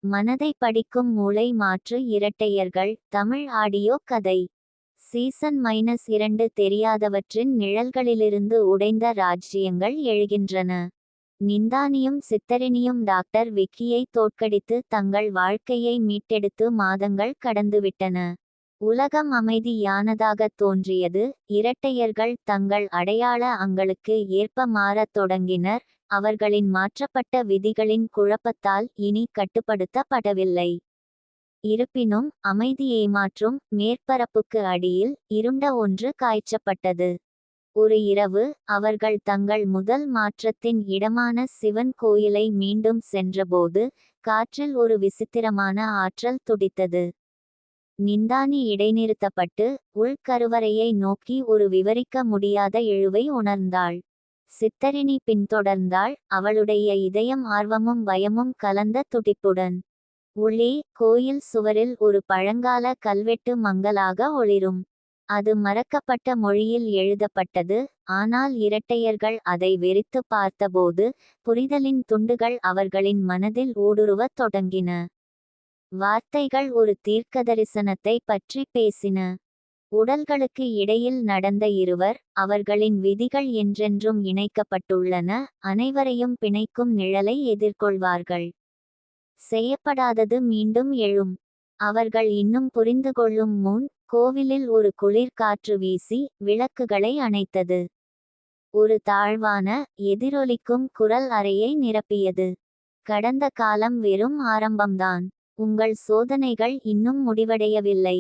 மனதை படிக்கும் மூளை மாற்று இரட்டையர்கள் தமிழ் ஆடியோ கதை. சீசன் -2 தெரியாதவற்றின் நிழல்களிலிருந்து உடைந்த ராஜ்ஜியங்கள் எழுகின்றன. நிந்தானியும் சித்தரினியும் டாக்டர் விக்கியை தோற்கடித்து தங்கள் வாழ்க்கையை மீட்டெடுத்து மாதங்கள் கடந்துவிட்டன. உலகம் அமைதியானதாகத் தோன்றியது. இரட்டையர்கள் தங்கள் அடையாள அங்களுக்கு ஏற்ப மாறத் தொடங்கினர். அவர்களின் மாற்றப்பட்ட விதிகளின் குழப்பத்தால் இனி கட்டுப்படுத்தப்படவில்லை. இருப்பினும் அமைதி ஏமாற்றும் மேற்பரப்புக்கு அடியில் இருண்ட ஒன்று காய்ச்சப்பட்டது. ஒரு இரவு அவர்கள் தங்கள் முதல் மாற்றத்தின் இடமான சிவன் கோயிலை மீண்டும் சென்றபோது காற்றில் ஒரு விசித்திரமான ஆற்றல் துடித்தது. நிந்தானி இடைநிறுத்தப்பட்டு உள்கருவறையை நோக்கி ஒரு விவரிக்க முடியாத இழுவை உணர்ந்தாள். சித்தரினி பின்தொடர்ந்தாள், அவளுடைய இதயம் ஆர்வமும் பயமும் கலந்த துடிப்புடன். உள்ளே கோயில் சுவரில் ஒரு பழங்கால கல்வெட்டு மங்கலாக ஒளிரும். அது மறக்கப்பட்ட மொழியில் எழுதப்பட்டது. ஆனால் இரட்டையர்கள் அதை வெறித்து பார்த்தபோது புரிதலின் துண்டுகள் அவர்களின் மனதில் ஊடுருவத் தொடங்கின. வார்த்தைகள் ஒரு தீர்க்கதரிசனத்தை பற்றி பேசின. உடல்களுக்கு இடையில் நடந்த இருவர், அவர்களின் விதிகள் என்றென்றும் இணைக்கப்பட்டுள்ளன, அனைவரையும் பிணைக்கும் நிழலை எதிர்கொள்வார்கள். செய்யப்படாதது மீண்டும் எழும். அவர்கள் இன்னும் புரிந்துகொள்ளும் முன் கோவிலில் ஒரு குளிர் காற்று வீசி விளக்குகளை அணைத்தது. ஒரு தாழ்வான எதிரொலிக்கும் குரல் அறையை நிரப்பியது. கடந்த காலம் வெறும் ஆரம்பம்தான். உங்கள் சோதனைகள் இன்னும் முடிவடையவில்லை.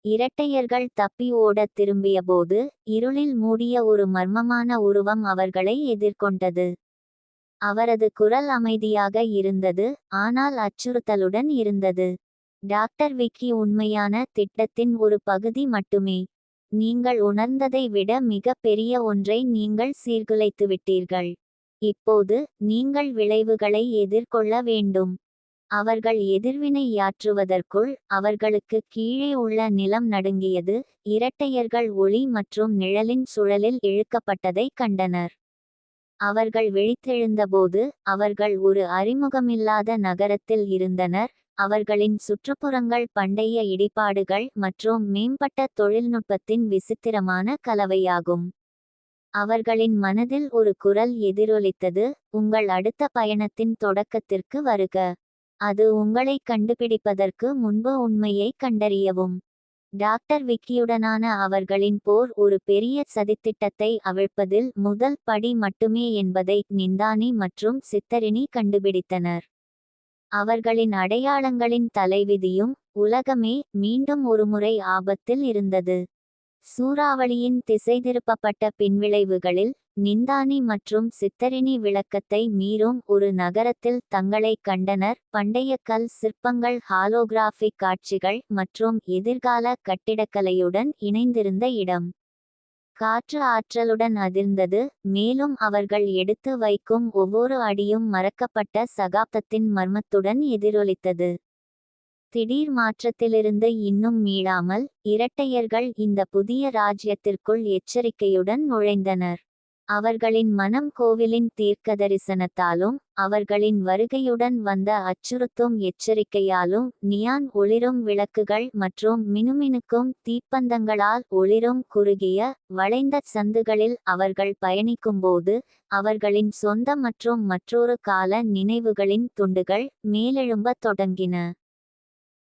இரட்டையர்கள் தப்பி ஓடத் திரும்பியபோது இருளில் மூடிய ஒரு மர்மமான உருவம் அவர்களை எதிர்கொண்டது. அவரது குரல் அமைதியாக இருந்தது, ஆனால் அச்சுறுத்தலுடன் இருந்தது. டாக்டர் விக்கி உண்மையான திட்டத்தின் ஒரு பகுதி மட்டுமே. நீங்கள் உணர்ந்ததை விட மிக பெரிய ஒன்றை நீங்கள் சீர்குலைத்துவிட்டீர்கள். இப்போது நீங்கள் விளைவுகளை எதிர்கொள்ள வேண்டும். அவர்கள் எதிர்வினையாற்றுவதற்குள் அவர்களுக்கு கீழே உள்ள நிலம் நடுங்கியது. இரட்டையர்கள் ஒளி மற்றும் நிழலின் சுழலில் இழுக்கப்பட்டதை கண்டனர். அவர்கள் விழித்தெழுந்தபோது அவர்கள் ஒரு அறிமுகமில்லாத நகரத்தில் இருந்தனர். அவர்களின் சுற்றுப்புறங்கள் பண்டைய இடிபாடுகள் மற்றும் மேம்பட்ட தொழில்நுட்பத்தின் விசித்திரமான கலவையாகும். அவர்களின் மனதில் ஒரு குரல் எதிரொலித்தது, உங்கள் அடுத்த பயணத்தின் தொடக்கத்திற்கு வருக. அது உங்களை கண்டுபிடிப்பதற்கு முன்பு உண்மையை கண்டறியவும். டாக்டர் விக்கியுடனான அவர்களின் போர் ஒரு பெரிய சதித்திட்டத்தை அவிழ்ப்பதில் முதல் படி மட்டுமே என்பதை நிந்தானி மற்றும் சித்தரினி கண்டுபிடித்தனர். அவர்களின் அடையாளங்களின் தலைவிதியும் உலகமே மீண்டும் ஒருமுறை ஆபத்தில் இருந்தது. சூறாவளியின் திசைதிருப்பப்பட்ட பின்விளைவுகளில் நிந்தானி மற்றும் சித்தரினி விளக்கத்தை மீறும் ஒரு நகரத்தில் தங்களை கண்டனர். பண்டைய கல் சிற்பங்கள், ஹாலோகிராஃபிக் காட்சிகள் மற்றும் எதிர்கால கட்டிடக்கலையுடன் இணைந்திருந்த இடம். காற்று ஆற்றலுடன் அதிர்ந்தது, மேலும் அவர்கள் எடுத்து வைக்கும் ஒவ்வொரு அடியும் மறக்கப்பட்ட சகாப்தத்தின் மர்மத்துடன் எதிரொலித்தது. திடீர் மாற்றத்திலிருந்து இன்னும் மீளாமல் இரட்டையர்கள் இந்த புதிய ராஜ்யத்திற்குள் எச்சரிக்கையுடன் நுழைந்தனர். அவர்களின் மனம் கோவிலின் தீர்க்கதரிசனத்தாலும் அவர்களின் வருகையுடன் வந்த அச்சுறுத்தும் எச்சரிக்கையாலும் நியான் ஒளிரும் விளக்குகள் மற்றும் மினுமினுக்கும் தீப்பந்தங்களால் ஒளிரும் குறுகிய வளைந்த சந்துகளில் அவர்கள் பயணிக்கும்போது அவர்களின் சொந்த மற்றும் மற்றொரு கால நினைவுகளின் துண்டுகள் மேலெழும்பத் தொடங்கின.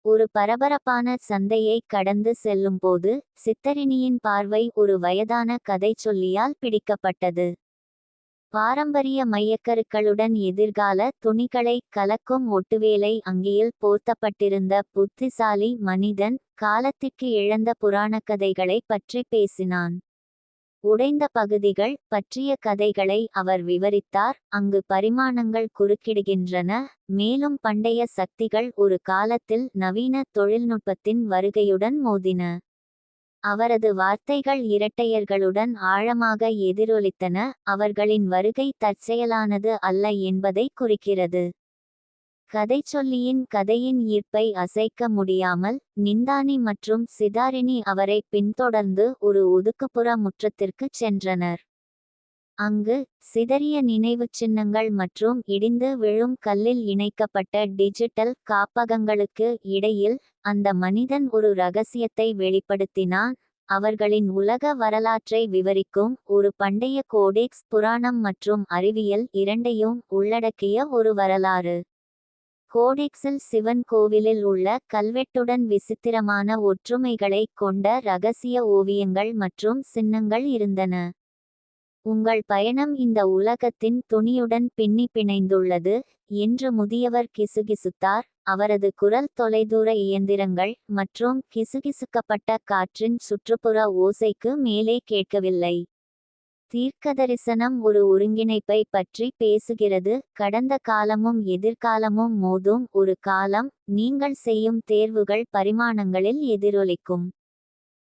ஒரு பரபரப்பான சந்தையை கடந்து செல்லும்போது சித்தரினியின் பார்வை ஒரு வயதான கதைச்சொல்லியால் பிடிக்கப்பட்டது. பாரம்பரிய மையக்கருக்களுடன் எதிர்கால துணிகளை கலக்கும் ஒட்டுவேலை அங்கியில் போர்த்தப்பட்டிருந்த புத்திசாலி மனிதன் காலத்திற்கு இழந்த புராணக்கதைகளை பற்றி பேசினான். உடைந்த பகுதிகள் பற்றிய கதைகளை அவர் விவரித்தார். அங்கு பரிமாணங்கள் குறுக்கிடுகின்றன, மேலும் பண்டைய சக்திகள் ஒரு காலத்தில் நவீன தொழில்நுட்பத்தின் வருகையுடன் மோதின. அவரது வார்த்தைகள் இரட்டையர்களுடன் ஆழமாக எதிரொலித்தன, அவர்களின் வருகை தற்செயலானது அல்ல என்பதை குறிக்கிறது. கதைச்சொல்லியின் கதையின் ஈர்ப்பை அசைக்க முடியாமல் நிந்தானி மற்றும் சிதாரினி அவரை பின்தொடர்ந்து ஒரு ஒதுக்குப்புற முற்றத்திற்குச் சென்றனர். அங்கு சிதறிய நினைவுச் சின்னங்கள் மற்றும் இடிந்து விழும் கல்லில் இணைக்கப்பட்ட டிஜிட்டல் காப்பகங்களுக்கு இடையில் அந்த மனிதன் ஒரு ரகசியத்தை வெளிப்படுத்தினான். அவர்களின் உலக வரலாற்றை விவரிக்கும் ஒரு பண்டைய கோடெக்ஸ், புராணம் மற்றும் அறிவியல் இரண்டையும் உள்ளடக்கிய ஒரு வரலாறு. கோடெக்ஸில் சிவன் கோவிலில் உள்ள கல்வெட்டுடன் விசித்திரமான ஒற்றுமைகளைக் கொண்ட ரகசிய ஓவியங்கள் மற்றும் சின்னங்கள் இருந்தன. உங்கள் பயணம் இந்த உலகத்தின் துணியுடன் பின்னி பிணைந்துள்ளது என்று முதியவர் கிசுகிசுத்தார். அவரது குரல் தொலைதூர இயந்திரங்கள் மற்றும் கிசுகிசுக்கப்பட்ட காற்றின் சுற்றுப்புற ஓசைக்கு மேலே கேட்கவில்லை. தீர்க்கதரிசனம் ஒரு ஒருங்கிணைப்பை பற்றி பேசுகிறது. கடந்த காலமும் எதிர்காலமும் மோதும் ஒரு காலம். நீங்கள் செய்யும் தேர்வுகள் பரிமாணங்களில் எதிரொலிக்கும்.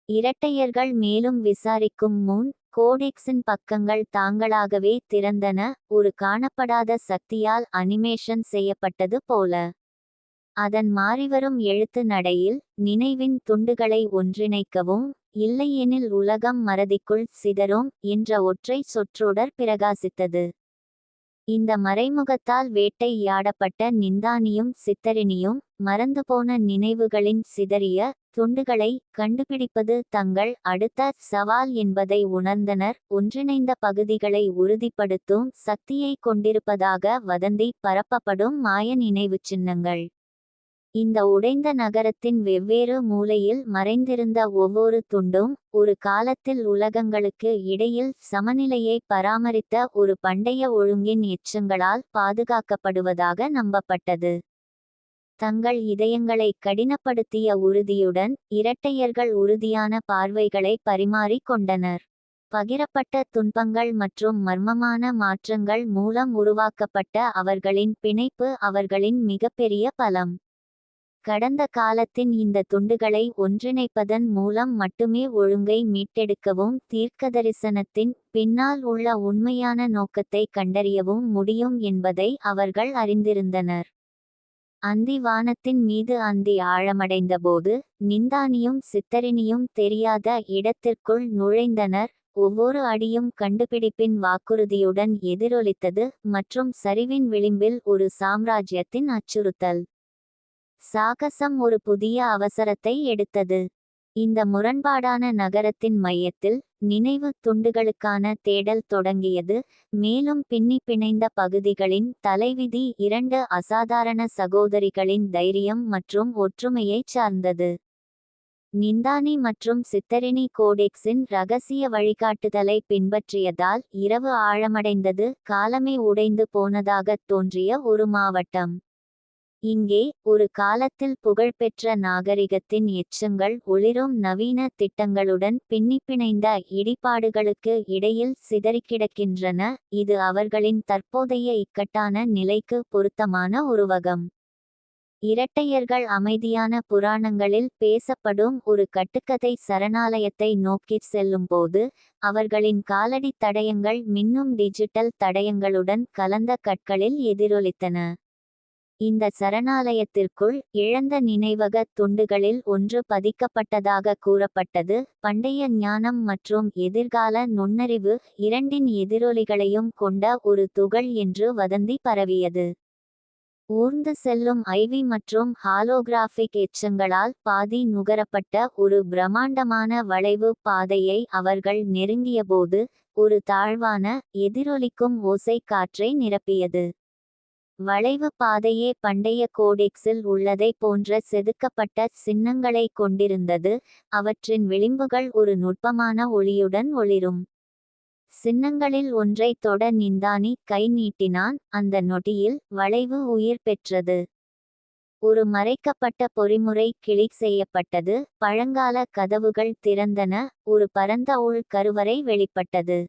இரட்டையர்கள் மேலும் விசாரிக்கும் முன் கோடெக்ஸின் பக்கங்கள் தாங்களாகவே திறந்தன, ஒரு காணப்படாத சக்தியால் அனிமேஷன் செய்யப்பட்டது போல. அதன் மாறிவரும் எழுத்து நடையில் நினைவின் துண்டுகளை ஒன்றிணைக்கவும், இல்லையெனில் உலகம் மறதிக்குள் சிதறும் என்ற ஒற்றை சொற்றொடர் பிரகாசித்தது. இந்த மறைமுகத்தால் வேட்டையாடப்பட்ட நிந்தானியும் சித்தரினியும் மறந்துபோன நினைவுகளின் சிதறிய துண்டுகளை கண்டுபிடிப்பது தங்கள் அடுத்த சவால் என்பதை உணர்ந்தனர். ஒன்றிணைந்த பகுதிகளை உறுதிப்படுத்தும் சக்தியை கொண்டிருப்பதாக வதந்தி பரப்பப்படும் மாய நினைவுச் சின்னங்கள். இந்த உடைந்த நகரத்தின் வெவ்வேறு மூலையில் மறைந்திருந்த ஒவ்வொரு துண்டும் ஒரு காலத்தில் உலகங்களுக்கு இடையில் சமநிலையை பராமரித்த ஒரு பண்டைய ஒழுங்கின் எச்சங்களால் பாதுகாக்கப்படுவதாக நம்பப்பட்டது. தங்கள் இதயங்களை கடினப்படுத்திய உறுதியுடன் இரட்டையர்கள் உறுதியான பார்வைகளை பரிமாறிக் கொண்டனர். பகிரப்பட்ட துன்பங்கள் மற்றும் மர்மமான மாற்றங்கள் மூலம் உருவாக்கப்பட்ட அவர்களின் பிணைப்பு அவர்களின் மிகப்பெரிய பலம். கடந்த காலத்தின் இந்த துண்டுகளை ஒன்றிணைப்பதன் மூலம் மட்டுமே ஒழுங்கை மீட்டெடுக்கவும் தீர்க்கதரிசனத்தின் பின்னால் உள்ள உண்மையான நோக்கத்தை கண்டறியவும் முடியும் என்பதை அவர்கள் அறிந்திருந்தனர். அந்தி வானத்தின் மீது அந்தி ஆழமடைந்தபோது நிந்தானியும் சித்தரினியும் தெரியாத இடத்திற்குள் நுழைந்தனர். ஒவ்வொரு அடியும் கண்டுபிடிப்பின் வாக்குறுதியுடன் எதிரொலித்தது மற்றும் சரிவின் விளிம்பில் ஒரு சாம்ராஜ்யத்தின் அச்சுறுத்தல். சாகசம் ஒரு புதிய அவசரத்தை எடுத்தது. இந்த முரண்பாடான நகரத்தின் மையத்தில் நினைவு துண்டுகளுக்கான தேடல் தொடங்கியது, மேலும் பின்னி பிணைந்த பகுதிகளின் தலைவிதி இரண்டு அசாதாரண சகோதரிகளின் தைரியம் மற்றும் ஒற்றுமையைச் சார்ந்தது. நிந்தானி மற்றும் சித்தரினி கோடெக்ஸின் ரகசிய வழிகாட்டுதலை பின்பற்றியதால் இரவு ஆழமடைந்தது, காலமே உடைந்து போனதாகத் தோன்றிய ஒரு மாவட்டம். இங்கே ஒரு காலத்தில் புகழ்பெற்ற நாகரிகத்தின் எச்சங்கள் ஒளிரும் நவீன திட்டங்களுடன் பின்னிப்பிணைந்த இடிபாடுகளுக்கு இடையில் சிதறிக்கிடக்கின்றன. இது அவர்களின் தற்போதைய இக்கட்டான நிலைக்கு பொருத்தமான உருவகம். இரட்டையர்கள் அமைதியான புராணங்களில் பேசப்படும் ஒரு கட்டுக்கதை சரணாலயத்தை நோக்கிச் செல்லும்போது அவர்களின் காலடி தடயங்கள் மின்னும் டிஜிட்டல் தடயங்களுடன் கலந்த கற்களில் எதிரொலித்தன. இந்த சரணாலயத்திற்குள் இழந்த நினைவக துண்டுகளில் ஒன்று பதிக்கப்பட்டதாக கூறப்பட்டது. பண்டைய ஞானம் மற்றும் எதிர்கால நுண்ணறிவு இரண்டின் எதிரொலிகளையும் கொண்ட ஒரு துகள் என்று வதந்தி பரவியது. ஊர்ந்து செல்லும் ஐவி மற்றும் ஹாலோகிராஃபிக் எச்சங்களால் பாதி நுகரப்பட்ட ஒரு பிரம்மாண்டமான வளைவு பாதையை அவர்கள் நெருங்கியபோது ஒரு தாழ்வான எதிரொலிக்கும் ஓசை காற்றை நிரப்பியது. வளைவு பாதையே பண்டைய கோடெக்ஸில் உள்ளதை போன்ற செதுக்கப்பட்ட சின்னங்களை கொண்டிருந்தது. அவற்றின் விளிம்புகள் ஒரு நுட்பமான ஒளியுடன் ஒளிரும். சின்னங்களில் ஒன்றை தொட நிந்தானி கை நீட்டினான். அந்த நொடியில் வளைவு உயிர் பெற்றது. ஒரு மறைக்கப்பட்ட பொறிமுறை கிளிக் செய்யப்பட்டது. பழங்கால கதவுகள் திறந்தன. ஒரு பரந்த உள் கருவறை வெளிப்பட்டது.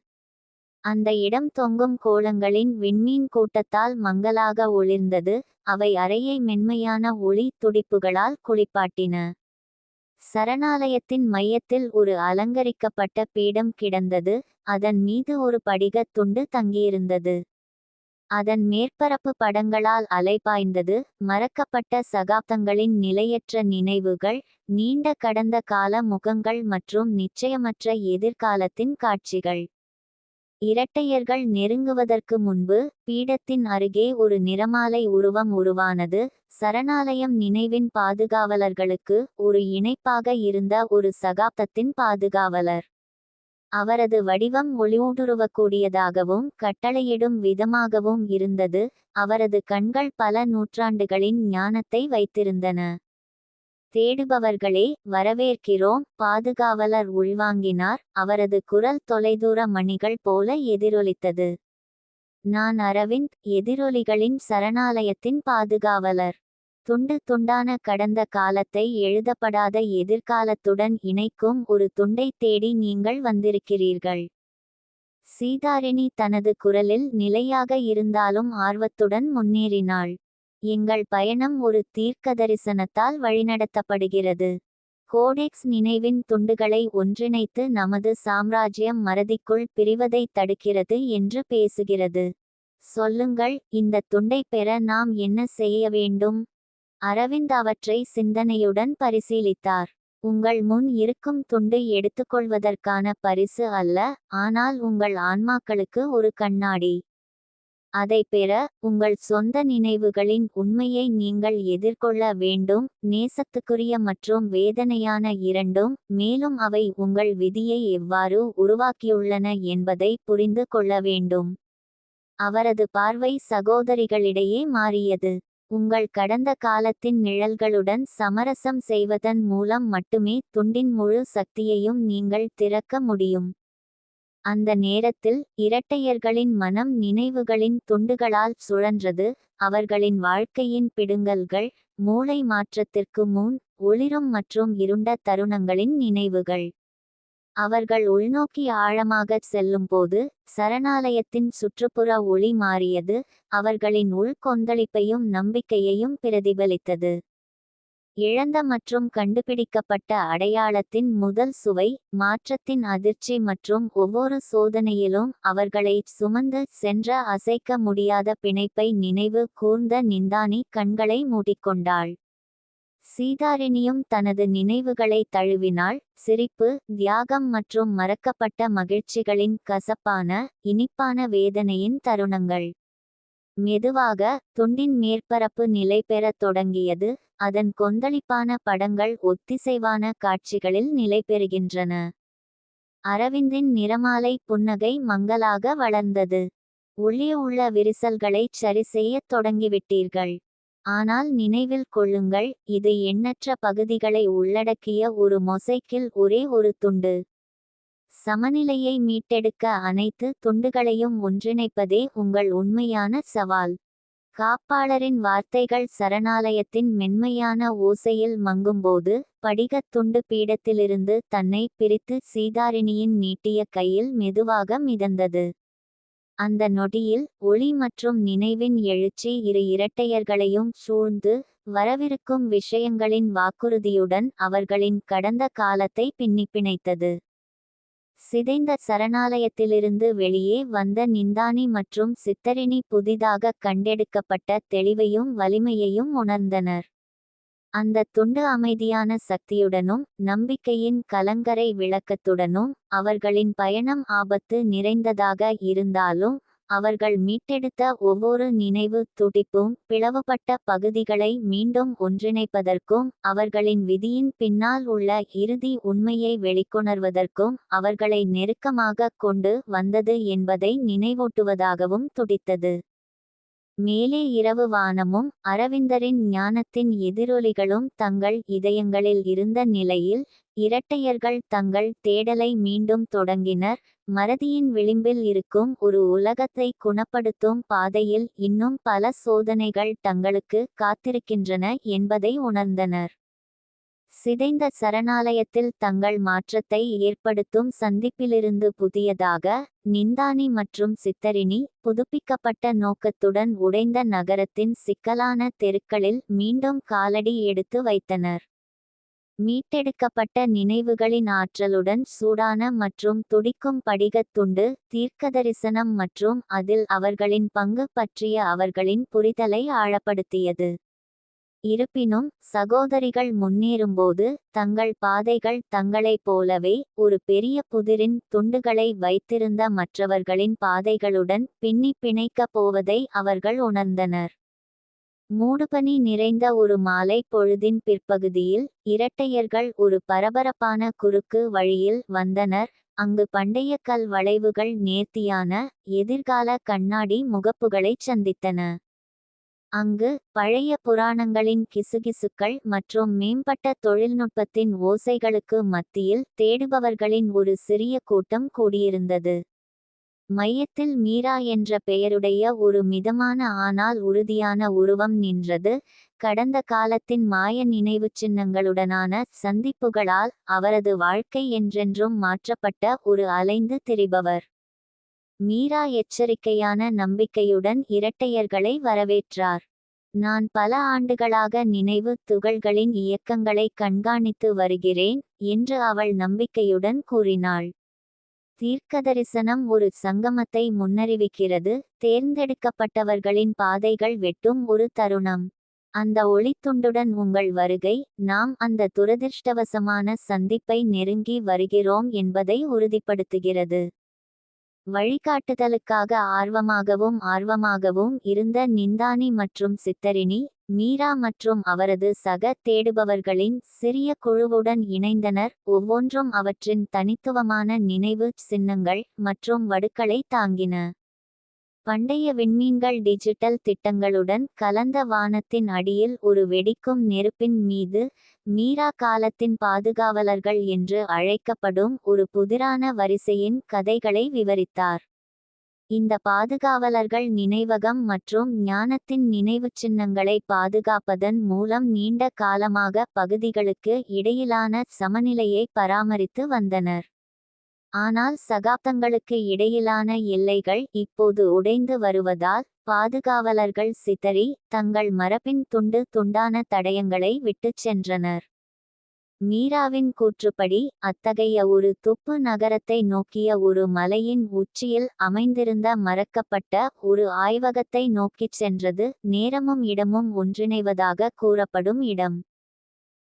அந்த இடம் தொங்கும் கோலங்களின் விண்மீன் கூட்டத்தால் மங்கலாக ஒளிர்ந்தது. அவை அறையை மென்மையான ஒளி துடிப்புகளால் குளிப்பாட்டின. சரணாலயத்தின் மையத்தில் ஒரு அலங்கரிக்கப்பட்ட பீடம் கிடந்தது. அதன் மீது ஒரு படிகத் துண்டு தங்கியிருந்தது. அதன் மேற்பரப்பு படங்களால் அலைபாய்ந்தது. மறக்கப்பட்ட சகாப்தங்களின் நிலையற்ற நினைவுகள், நீண்ட கடந்த கால முகங்கள் மற்றும் நிச்சயமற்ற எதிர்காலத்தின் காட்சிகள். இரட்டையர்கள் நெருங்குவதற்கு முன்பு பீடத்தின் அருகே ஒரு நிறமாலை உருவம் உருவானது. சரணாலயம் நினைவின் பாதுகாவலர்களுக்கு ஒரு இணைப்பாக இருந்த ஒரு சகாப்தத்தின் பாதுகாவலர். அவரது வடிவம் ஒளியூடுருவக்கூடியதாகவும் கட்டளையிடும் விதமாகவும் இருந்தது. அவரது கண்கள் பல நூற்றாண்டுகளின் ஞானத்தை வைத்திருந்தன. தேடுபவர்களே, வரவேற்கிறோம், பாதுகாவலர் உள்வாங்கினார். அவரது குரல் தொலைதூர மணிகள் போல எதிரொலித்தது. நான் அரவிந்த், எதிரொலிகளின் சரணாலயத்தின் பாதுகாவலர். துண்டு துண்டான கடந்த காலத்தை எழுதப்படாத எதிர்காலத்துடன் இணைக்கும் ஒரு துண்டை தேடி நீங்கள் வந்திருக்கிறீர்கள். சீதாரிணி தனது குரலில் நிலையாக இருந்தாலும் ஆர்வத்துடன் முன்னேறினாள். எங்கள் பயணம் ஒரு தீர்க்கதரிசனத்தால் வழிநடத்தப்படுகிறது. கோடெக்ஸ் நினைவின் துண்டுகளை ஒன்றிணைத்து நமது சாம்ராஜ்யம் மறதிக்குள் பிரிவதை தடுக்கிறது என்று பேசுகிறது. சொல்லுங்கள், இந்த துண்டை பெற நாம் என்ன செய்ய வேண்டும்? அரவிந்த் அவற்றை சிந்தனையுடன் பரிசீலித்தார். உங்கள் முன் இருக்கும் துண்டு எடுத்துக்கொள்வதற்கான பரிசு அல்ல, ஆனால் உங்கள் ஆன்மாக்களுக்கு ஒரு கண்ணாடி. அதை பெற, உங்கள் சொந்த நினைவுகளின் உண்மையை நீங்கள் எதிர்கொள்ள வேண்டும், நேசத்துக்குரிய மற்றும் வேதனையான இரண்டும், மேலும் அவை உங்கள் விதியை எவ்வாறு உருவாக்கியுள்ளன என்பதை புரிந்து கொள்ள வேண்டும். அவரது பார்வை சகோதரிகளிடையே மாறியது. உங்கள் கடந்த காலத்தின் நிழல்களுடன் சமரசம் செய்வதன் மூலம் மட்டுமே துண்டின் முழு சக்தியையும் நீங்கள் திறக்க முடியும். அந்த நேரத்தில் இரட்டையர்களின் மனம் நினைவுகளின் துண்டுகளால் சுழன்றது. அவர்களின் வாழ்க்கையின் பிடுங்கல்கள், மூளை மாற்றத்திற்கு முன் ஒளிரும் மற்றும் இருண்ட தருணங்களின் நினைவுகள். அவர்கள் உள்நோக்கி ஆழமாகச் செல்லும்போது சரணாலயத்தின் சுற்றுப்புற ஒளி மாறியது. அவர்களின் உள்கொந்தளிப்பையும் நம்பிக்கையையும் பிரதிபலித்தது. இழந்த மற்றும் கண்டுபிடிக்கப்பட்ட அடையாளத்தின் முதல் சுவை, மாற்றத்தின் அதிர்ச்சி மற்றும் ஒவ்வொரு சோதனையிலும் அவர்களை சுமந்து சென்ற அசைக்க முடியாத பிணைப்பை நினைவு கூர்ந்த நிந்தானி கண்களை மூடிக்கொண்டாள். சீதாரிணியும் தனது நினைவுகளை தழுவினாள். சிரிப்பு, தியாகம் மற்றும் மறக்கப்பட்ட மகிழ்ச்சிகளின் கசப்பான, இனிப்பான வேதனையின் தருணங்கள். மெதுவாக, துண்டின் மேற்பரப்பு நிலை பெறத் தொடங்கியது. அதன் கொந்தளிப்பான படங்கள் ஒத்திசைவான காட்சிகளில் நிலைபெறுகின்றன. அரவிந்தின் நிறமாலை புன்னகை மங்கலாக வளர்ந்தது. உள்ளே உள்ள விரிசல்களைச் சரிசெய்யத் தொடங்கிவிட்டீர்கள். ஆனால் நினைவில் கொள்ளுங்கள், இது எண்ணற்ற பகுதிகளை உள்ளடக்கிய ஒரு மொசைக்கில் ஒரே ஒரு துண்டு. சமநிலையை மீட்டெடுக்க அனைத்து துண்டுகளையும் ஒன்றிணைப்பதே உங்கள் உண்மையான சவால். காப்பாளரின் வார்த்தைகள் சரணாலயத்தின் மென்மையான ஓசையில் மங்கும்போது, படிகத் துண்டு பீடத்திலிருந்து தன்னை பிரித்து சீதாரிணியின் நீட்டிய கையில் மெதுவாக மிதந்தது. அந்த நொடியில், ஒளி மற்றும் நினைவின் எழுச்சி இரு இரட்டையர்களையும் சூழ்ந்து, வரவிருக்கும் விஷயங்களின் வாக்குறுதியுடன் அவர்களின் கடந்த காலத்தை பின்னிப்பிணைத்தது. சிதைந்த சரணாலயத்திலிருந்து வெளியே வந்த நிந்தானி மற்றும் சித்தரிணி புதிதாக கண்டெடுக்கப்பட்ட தெளிவையும் வலிமையையும் உணர்ந்தனர். அந்த துண்டு அமைதியான சக்தியுடனும் நம்பிக்கையின் கலங்கரை விளக்கத்துடனும் அவர்களின் பயணம் ஆபத்து நிறைந்ததாக இருந்தாலும், அவர்கள் மீட்டெடுத்த ஒவ்வொரு நினைவு துடிப்பும் பிளவுபட்ட பகுதிகளை மீண்டும் ஒன்றிணைப்பதற்கும் அவர்களின் விதியின் பின்னால் உள்ள இறுதி உண்மையை வெளிக்கொணர்வதற்கும் அவர்களை நெருக்கமாக கொண்டு வந்தது என்பதை நினைவூட்டுவதாகவும் துடித்தது. மேலே இரவு வானமும் அரவிந்தரின் ஞானத்தின் எதிரொலிகளும் தங்கள் இதயங்களில் இருந்த நிலையில், இரட்டையர்கள் தங்கள் தேடலை மீண்டும் தொடங்கினர். மறதியின் விளிம்பில் இருக்கும் ஒரு உலகத்தை குணப்படுத்தும் பாதையில் இன்னும் பல சோதனைகள் தங்களுக்கு காத்திருக்கின்றன என்பதை உணர்ந்தனர். சிதைந்த சரணாலயத்தில் தங்கள் மாற்றத்தை ஏற்படுத்தும் சந்திப்பிலிருந்து புதியதாக, நிந்தானி மற்றும் சித்தரிணி புதுப்பிக்கப்பட்ட நோக்கத்துடன் உடைந்த நகரத்தின் சிக்கலான தெருக்களில் மீண்டும் காலடி எடுத்து வைத்தனர். மீட்டெடுக்கப்பட்ட நினைவுகளின் ஆற்றலுடன் சூடான மற்றும் துடிக்கும் படிகத் துண்டு தீர்க்கதரிசனம் மற்றும் அதில் அவர்களின் பங்கு பற்றிய அவர்களின் புரிதலை ஆழப்படுத்தியது. இருப்பினும் சகோதரிகள் முன்னேறும்போது தங்கள் பாதைகள் தங்களைப் போலவே ஒரு பெரிய புதிரின் துண்டுகளை வைத்திருந்த மற்றவர்களின் பாதைகளுடன் பிணைக்கப் போவதை அவர்கள் உணர்ந்தனர். மூடுபனி நிறைந்த ஒரு மாலை பொழுதின் பிற்பகுதியில் இரட்டையர்கள் ஒரு பரபரப்பான குறுக்கு வழியில் வந்தனர். அங்கு பண்டைய கல் வளைவுகள் நேர்த்தியான எதிர்கால கண்ணாடி முகப்புகளைச் சந்தித்தன. அங்கு பழைய புராணங்களின் கிசுகிசுக்கள் மற்றும் மேம்பட்ட தொழில்நுட்பத்தின் ஓசைகளுக்கு மத்தியில் தேடுபவர்களின் ஒரு சிறிய கூட்டம் கூடியிருந்தது. மையத்தில் மீரா என்ற பெயருடைய ஒரு மிதமான ஆனால் உறுதியான உருவம் நின்றது. கடந்த காலத்தின் மாய நினைவுச் சின்னங்களுடனான சந்திப்புகளால் அவரது வாழ்க்கை என்றென்றும் மாற்றப்பட்ட ஒரு அலைந்து திரிபவர். மீரா எச்சரிக்கையான நம்பிக்கையுடன் இரட்டையர்களை வரவேற்றார். நான் பல ஆண்டுகளாக நினைவு துகள்களின் இயக்கங்களை கண்காணித்து வருகிறேன் என்று அவள் நம்பிக்கையுடன் கூறினாள். தீர்க்கதரிசனம் ஒரு சங்கமத்தை முன்னறிவிக்கிறது, தேர்ந்தெடுக்கப்பட்டவர்களின் பாதைகள் வெட்டும் ஒரு தருணம். அந்த ஒளித்துண்டுடன் உங்கள் வருகை, நாம் அந்த துரதிர்ஷ்டவசமான சந்திப்பை நெருங்கி வருகிறோம் என்பதை உறுதிப்படுத்துகிறது. வழிகாட்டுதலுக்காக ஆர்வமாகவும் இருந்த நிந்தானி மற்றும் சித்தரிணி, மீரா மற்றும் அவரது சக தேடுபவர்களின் சிறிய குழுவுடன் இணைந்தனர். ஒவ்வொன்றும் அவற்றின் தனித்துவமான நினைவு சின்னங்கள் மற்றும் வடுக்களை தாங்கின. பண்டைய விண்மீன்கள் டிஜிட்டல் திட்டங்களுடன் கலந்த வானத்தின் அடியில் ஒரு வெடிக்கும் நெருப்பின் மீது, மீரா காலத்தின் பாதுகாவலர்கள் என்று அழைக்கப்படும் ஒரு புதிரான வரிசையின் கதைகளை விவரித்தார். இந்த பாதுகாவலர்கள் நினைவகம் மற்றும் ஞானத்தின் நினைவுச் சின்னங்களை பாதுகாப்பதன் மூலம் நீண்ட காலமாக பகுதிகளுக்கு இடையிலான சமநிலையை பராமரித்து வந்தனர். ஆனால் சகாப்தங்களுக்கு இடையிலான எல்லைகள் இப்போது உடைந்து வருவதால் பாதுகாவலர்கள் சிதறி தங்கள் மரபின் துண்டான தடயங்களை விட்டுச் சென்றனர். மீராவின் கூற்றுப்படி அத்தகைய ஒரு துப்பு நகரத்தை நோக்கிய ஒரு மலையின் உச்சியில் அமைந்திருந்த மறக்கப்பட்ட ஒரு ஆய்வகத்தை நோக்கிச் சென்றது. நேரமும் இடமும் ஒன்றிணைவதாக கூறப்படும் இடம்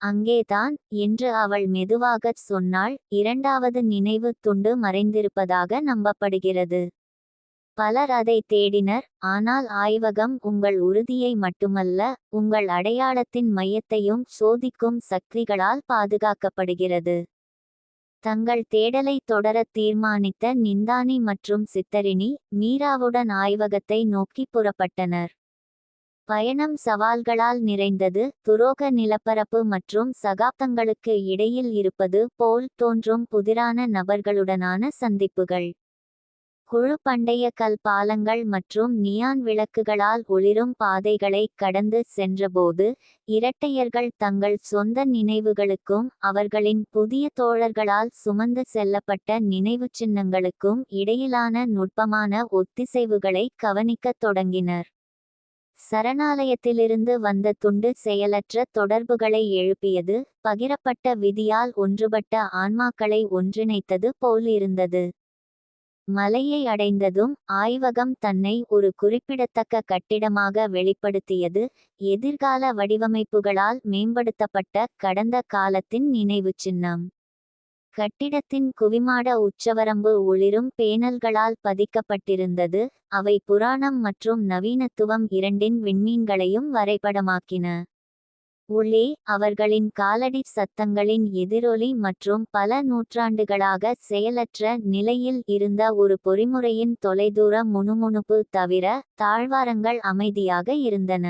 அங்கேதான் என்று அவள் மெதுவாகச் சொன்னாள். இரண்டாவது நினைவு துண்டு மறைந்திருப்பதாக நம்பப்படுகிறது. பலர் அதை தேடினர், ஆனால் ஆய்வகம் உங்கள் உறுதியை மட்டுமல்ல, உங்கள் அடையாளத்தின் மையத்தையும் சோதிக்கும் சக்திகளால் பாதுகாக்கப்படுகிறது. தங்கள் தேடலை தொடர தீர்மானித்த நிந்தானி மற்றும் சித்தரிணி, மீராவுடன் ஆய்வகத்தை நோக்கி புறப்பட்டனர். பயணம் சவால்களால் நிறைந்தது. துரோக நிலப்பரப்பு மற்றும் சகாப்தங்களுக்கு இடையில் இருப்பது போல் தோன்றும் புதிரான நபர்களுடனான சந்திப்புகள். குழு பண்டைய கல் பாலங்கள் மற்றும் நியான் விளக்குகளால் ஒளிரும் பாதைகளை கடந்து சென்றபோது, இரட்டையர்கள் தங்கள் சொந்த நினைவுகளுக்கும் அவர்களின் புதிய தோழர்களால் சுமந்து செல்லப்பட்ட நினைவுச் சின்னங்களுக்கும் இடையிலான நுட்பமான ஒத்திசைவுகளை கவனிக்கத் தொடங்கினர். சரணாலயத்திலிருந்து வந்த துண்டு செயலற்ற தொடர்புகளை எழுப்பியது, பகிரப்பட்ட விதியால் ஒன்றுபட்ட ஆன்மாக்களை ஒன்றிணைத்தது போல் இருந்தது. மலையை அடைந்ததும் ஆய்வகம் தன்னை ஒரு குறிப்பிடத்தக்க கட்டிடமாக வெளிப்படுத்தியது. எதிர்கால வடிவமைப்புகளால் மேம்படுத்தப்பட்ட கடந்த காலத்தின் நினைவுச் சின்னம். கட்டிடத்தின் குவிமாட உச்சவரம்பு ஒளிரும் பேனல்களால் பதிக்கப்பட்டிருந்தது. அவை புராணம் மற்றும் நவீனத்துவம் இரண்டின் விண்மீன்களையும் வரைபடமாக்கின. உள்ளே அவர்களின் காலடி சத்தங்களின் எதிரொலி மற்றும் பல நூற்றாண்டுகளாக செயலற்ற நிலையில் இருந்த ஒரு பொறிமுறையின் தொலைதூர முணுமுணுப்பு தவிர தாழ்வாரங்கள் அமைதியாக இருந்தன.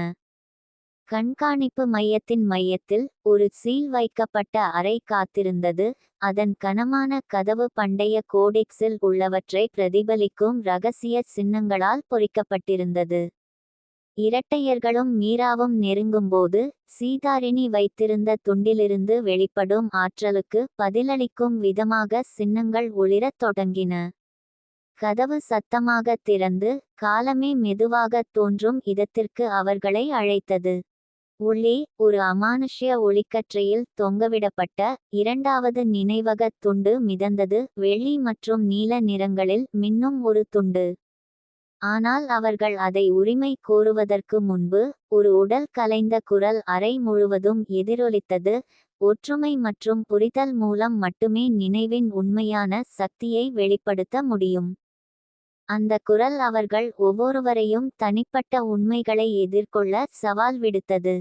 கண்காணிப்பு மையத்தின் மையத்தில் ஒரு சீல் வைக்கப்பட்ட அறை காத்திருந்தது. அதன் கனமான கதவு பண்டைய கோடெக்ஸில் உள்ளவற்றை பிரதிபலிக்கும் இரகசிய சின்னங்களால் பொறிக்கப்பட்டிருந்தது. இரட்டையர்களும் மீராவும் நெருங்கும்போது, சீதாரிணி வைத்திருந்த துண்டிலிருந்து வெளிப்படும் ஆற்றலுக்கு பதிலளிக்கும் விதமாக சின்னங்கள் ஒளிரத் தொடங்கின. கதவு சத்தமாக திறந்து, காலமே மெதுவாகத் தோன்றும் இடத்திற்கு அவர்களை அழைத்தது. உள்ளே ஒரு அமானுஷ்ய ஒளிக்கற்றையில் தொங்கவிடப்பட்ட இரண்டாவது நினைவகத் துண்டு மிதந்தது. வெள்ளி மற்றும் நீல நிறங்களில் மின்னும் ஒரு துண்டு. ஆனால் அவர்கள் அதை உரிமை கோருவதற்கு முன்பு ஒரு உடல் கலைந்த குரல் அறை முழுவதும் எதிரொலித்தது. ஒற்றுமை மற்றும் புரிதல் மூலம் மட்டுமே நினைவின் உண்மையான சக்தியை வெளிப்படுத்த முடியும். அந்த குரல் அவர்கள் ஒவ்வொருவரையும் தனிப்பட்ட உண்மைகளை எதிர்கொள்ள சவால் விடுத்தது.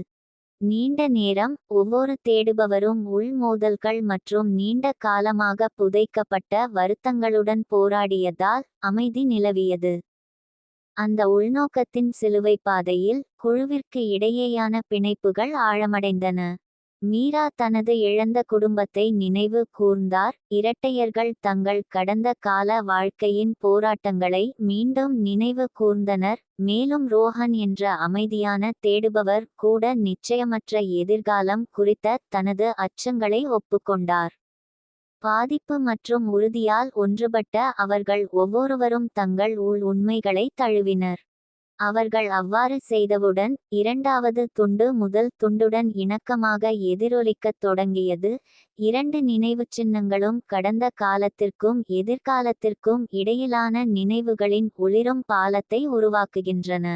நீண்ட நேரம் ஒவ்வொரு தேடுபவரும் உள்மோதல்கள் மற்றும் நீண்ட காலமாக புதைக்கப்பட்ட வருத்தங்களுடன் போராடியதால் அமைதி நிலவியது. அந்த உள்நோக்கத்தின் சிலுவை பாதையில் குழுவிற்கு இடையேயான பிணைப்புகள் ஆழமடைந்தன. மீரா தனது இழந்த குடும்பத்தை நினைவு கூர்ந்தார். இரட்டையர்கள் தங்கள் கடந்த கால வாழ்க்கையின் போராட்டங்களை மீண்டும் நினைவு கூர்ந்தனர். மேலும் ரோஹன் என்ற அமைதியான தேடுபவர் கூட நிச்சயமற்ற எதிர்காலம் குறித்த தனது அச்சங்களை ஒப்புக்கொண்டார். பாதிப்பு மற்றும் உறுதியால் ஒன்றுபட்ட அவர்கள் ஒவ்வொருவரும் தங்கள் உண்மைகளை தழுவினர். அவர்கள் அவ்வாறு செய்தவுடன் இரண்டாவது துண்டு முதல் துண்டுடன் இணக்கமாக எதிரொலிக்கத் தொடங்கியது. இரண்டு நினைவுச்சின்னங்களும் கடந்த காலத்திற்கும் எதிர்காலத்திற்கும் இடையிலான நினைவுகளின் ஒளிரும் பாலத்தை உருவாக்குகின்றன.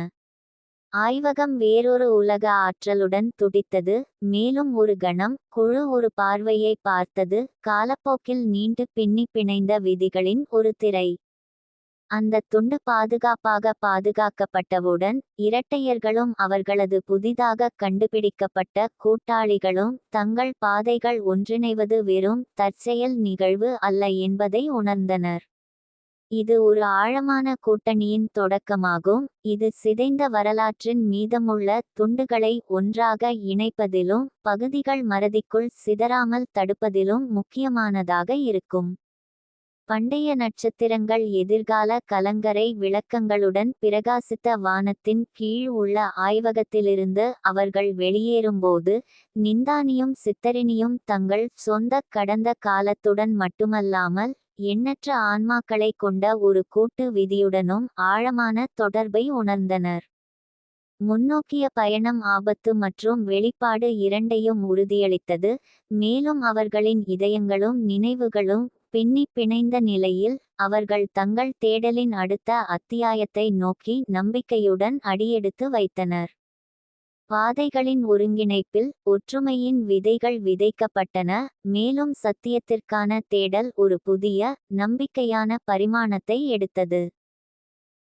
ஆய்வகம் வேறொரு உலக ஆற்றலுடன் துடித்தது. மேலும் ஒரு கணம் குழு ஒரு பார்வையை பார்த்தது. காலப்போக்கில் நீண்டு பின்னி பிணைந்த விதிகளின் ஒரு திரை. அந்த துண்டு பாதுகாப்பாக பாதுகாக்கப்பட்டவுடன் இரட்டையர்களும் அவர்களது புதிதாக கண்டுபிடிக்கப்பட்ட கூட்டாளிகளும் தங்கள் பாதைகள் ஒன்றிணைவது வெறும் தற்செயல் நிகழ்வு அல்ல என்பதை உணர்ந்தனர். இது ஒரு ஆழமான கூட்டணியின் தொடக்கமாகும். இது சிதைந்த வரலாற்றின் மீதமுள்ள துண்டுகளை ஒன்றாக இணைப்பதிலும் பகுதிகள் மறதிக்குள் சிதறாமல் தடுப்பதிலும் முக்கியமானதாக இருக்கும். பண்டைய நட்சத்திரங்கள் எதிர்கால கலங்கரை விளக்கங்களுடன் பிரகாசித்த வானத்தின் கீழ் உள்ள ஆய்வகத்திலிருந்து அவர்கள் வெளியேறும்போது நிந்தானியும் சித்தரினியும் தங்கள் சொந்த கடந்த காலத்துடன் மட்டுமல்லாமல் எண்ணற்ற ஆன்மாக்களை கொண்ட ஒரு கூட்டு விதியுடனும் ஆழமான தொடர்பை உணர்ந்தனர். முன்னோக்கிய பயணம் ஆபத்து மற்றும் வெளிப்பாடு இரண்டையும் உறுதியளித்தது. மேலும் அவர்களின் இதயங்களும் நினைவுகளும் பின்னி பிணைந்த நிலையில் அவர்கள் தங்கள் தேடலின் அடுத்த அத்தியாயத்தை நோக்கி நம்பிக்கையுடன் அடியெடுத்து வைத்தனர். பாதைகளின் ஒருங்கிணைப்பில் ஒற்றுமையின் விதைகள் விதைக்கப்பட்டன. மேலும் சத்தியத்திற்கான தேடல் ஒரு புதிய நம்பிக்கையான பரிமாணத்தை எடுத்தது.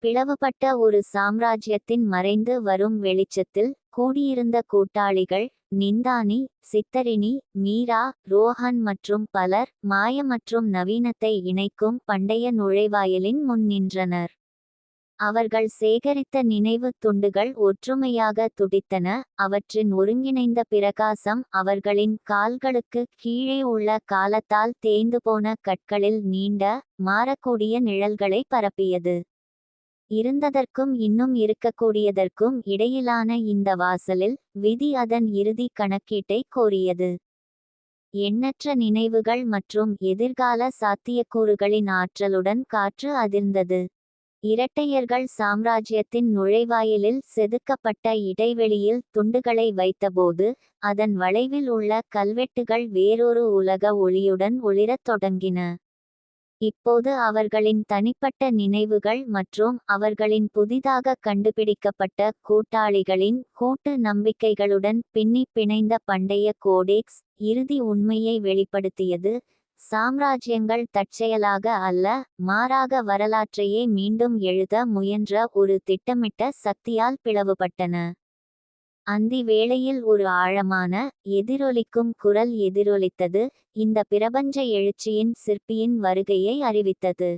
பிளவுபட்ட ஒரு சாம்ராஜ்யத்தின் மறைந்து வரும் வெளிச்சத்தில் கூடியிருந்த கூட்டாளிகள் நிந்தானி, சித்தரினி, மீரா, ரோஹன் மற்றும் பலர் மாய மற்றும் நவீனத்தை இணைக்கும் பண்டைய நுழைவாயிலின் முன் நின்றனர். அவர்கள் சேகரித்த நினைவு துண்டுகள் ஒற்றுமையாக துடித்தன. அவற்றின் ஒருங்கிணைந்த பிரகாசம் அவர்களின் கால்களுக்கு கீழே உள்ள காலத்தால் தேய்ந்து போன கற்களில் நீண்ட மாறக்கூடிய நிழல்களை பரப்பியது. இருந்ததற்கும் இன்னும் இருக்கக்கூடியதற்கும் இடையிலான இந்த வாசலில் விதி அதன் இறுதி கணக்கீட்டை கோரியது. எண்ணற்ற நினைவுகள் மற்றும் எதிர்கால சாத்தியக்கூறுகளின் ஆற்றலுடன் காற்று அதிர்ந்தது. இரட்டையர்கள் சாம்ராஜ்யத்தின் நுழைவாயிலில் செதுக்கப்பட்ட இடைவெளியில் துண்டுகளை வைத்தபோது அதன் வளைவில் உள்ள கல்வெட்டுகள் வேறொரு உலக ஒளியுடன் ஒளிரத் தொடங்கின. இப்போது அவர்களின் தனிப்பட்ட நினைவுகள் மற்றும் அவர்களின் புதிதாக கண்டுபிடிக்கப்பட்ட கூட்டாளிகளின் கூட்டு நம்பிக்கைகளுடன் பின்னி பிணைந்த பண்டைய கோடெக்ஸ் இறுதி உண்மையை வெளிப்படுத்தியது. சாம்ராஜ்யங்கள் தற்செயலாக அல்ல, மாறாக வரலாற்றையே மீண்டும் எழுத முயன்ற ஒரு திட்டமிட்ட சக்தியால் பிளவுபட்டன. அந்தி வேளையில் ஒரு ஆழமான எதிரொலிக்கும் குரல் எதிரொலித்தது. இந்த பிரபஞ்ச எழுச்சியின் சிற்பியின் வருகையை அறிவித்தது.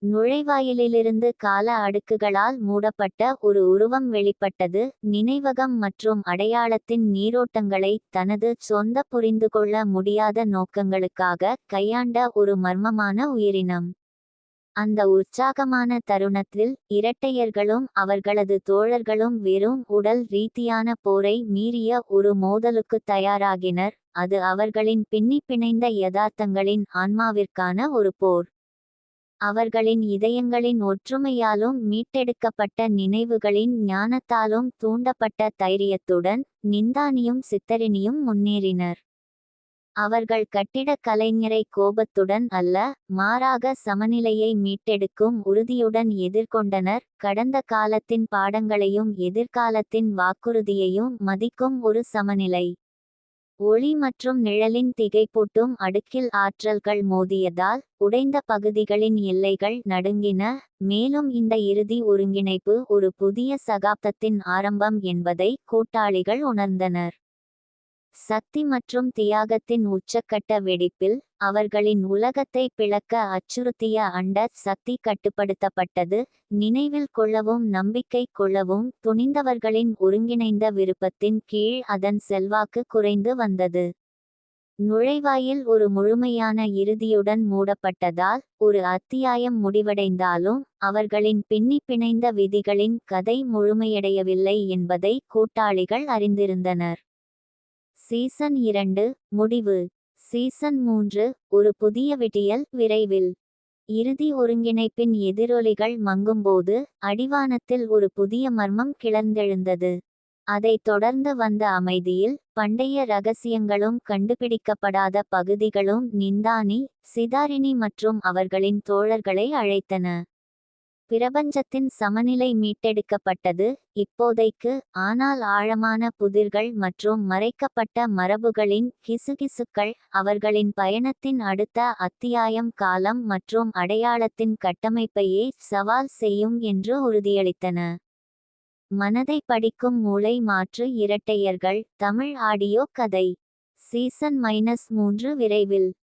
நுழைவாயிலிருந்து கால அடுக்குகளால் மூடப்பட்ட ஒரு உருவம் வெளிப்பட்டது. நினைவகம் மற்றும் அடையாளத்தின் நீரோட்டங்களை தனது சொந்த புரிந்துகொள்ள முடியாத நோக்கங்களுக்காக கையாண்ட ஒரு மர்மமான உயிரினம். அந்த உற்சாகமான தருணத்தில் இரட்டையர்களும் அவர்களது தோழர்களும் வெறும் உடல் ரீதியான போரை மீறிய ஒரு மோதலுக்கு தயாராகினர். அது அவர்களின் பின்னி பிணைந்த யதார்த்தங்களின் ஆன்மாவிற்கான ஒரு போர். அவர்களின் இதயங்களின் ஒற்றுமையாலும் மீட்டெடுக்கப்பட்ட நினைவுகளின் ஞானத்தாலும் தூண்டப்பட்ட தைரியத்துடன் நிந்தானியும் சித்தரினியும் முன்னேறினர். அவர்கள் கட்டிடக் கலைஞரை கோபத்துடன் அல்ல, மாறாக சமநிலையை மீட்டெடுக்கும் உறுதியுடன் எதிர்கொண்டனர். கடந்த காலத்தின் பாடங்களையும் எதிர்காலத்தின் வாக்குறுதியையும் மதிக்கும் ஒரு சமநிலை. ஒளி மற்றும் நிழலின் திகைப்பூட்டும் அடுக்கில் ஆற்றல்கள் மோதியதால் உடைந்த பகுதிகளின் எல்லைகள் நடுங்கின. மேலும் இந்த இறுதி ஒருங்கிணைப்பு ஒரு புதிய சகாப்தத்தின் ஆரம்பம் என்பதை கூட்டாளிகள் உணர்ந்தனர். சக்தி மற்றும் தியாகத்தின் உச்சக்கட்ட வெடிப்பில் அவர்களின் உலகத்தை பிளக்க அச்சுறுத்திய அண்ட சக்தி கட்டுப்படுத்தப்பட்டது. நினைவில் கொள்ளவும் நம்பிக்கை கொள்ளவும் துணிந்தவர்களின் ஒருங்கிணைந்த விருப்பத்தின் கீழ் அதன் செல்வாக்கு குறைந்து வந்தது. நுழைவாயில் ஒரு முழுமையான இறுதியுடன் மூடப்பட்டதால் ஒரு அத்தியாயம் முடிவடைந்தாலும் அவர்களின் பின்னி பிணைந்த விதிகளின் கதை முழுமையடையவில்லை என்பதை கூட்டாளிகள் அறிந்திருந்தனர். சீசன் 2 முடிவு. சீசன் 3 ஒரு புதிய விடியல் விரைவில். இறுதி ஒருங்கிணைப்பின் எதிரொலிகள் மங்கும்போது அடிவானத்தில் ஒரு புதிய மர்மம் கிளர்ந்தெழுந்தது. அதைத் தொடர்ந்து வந்த அமைதியில் பண்டைய ரகசியங்களும் கண்டுபிடிக்கப்படாத பகுதிகளும் நிந்தானி, சிதாரினி மற்றும் அவர்களின் தோழர்களை அழைத்தன. பிரபஞ்சத்தின் சமநிலை மீட்டெடுக்கப்பட்டது இப்போதைக்கு, ஆனால் ஆழமான புதிர்கள் மற்றும் மறைக்கப்பட்ட மரபுகளின் கிசுகிசுக்கள் அவர்களின் பயணத்தின் அடுத்த அத்தியாயம் காலம் மற்றும் அடையாளத்தின் கட்டமைப்பையே சவால் செய்யும் என்று உறுதியளித்தன. மனதை படிக்கும் மூளை மாற்று இரட்டையர்கள் தமிழ் ஆடியோ கதை. சீசன் -3 விரைவில்.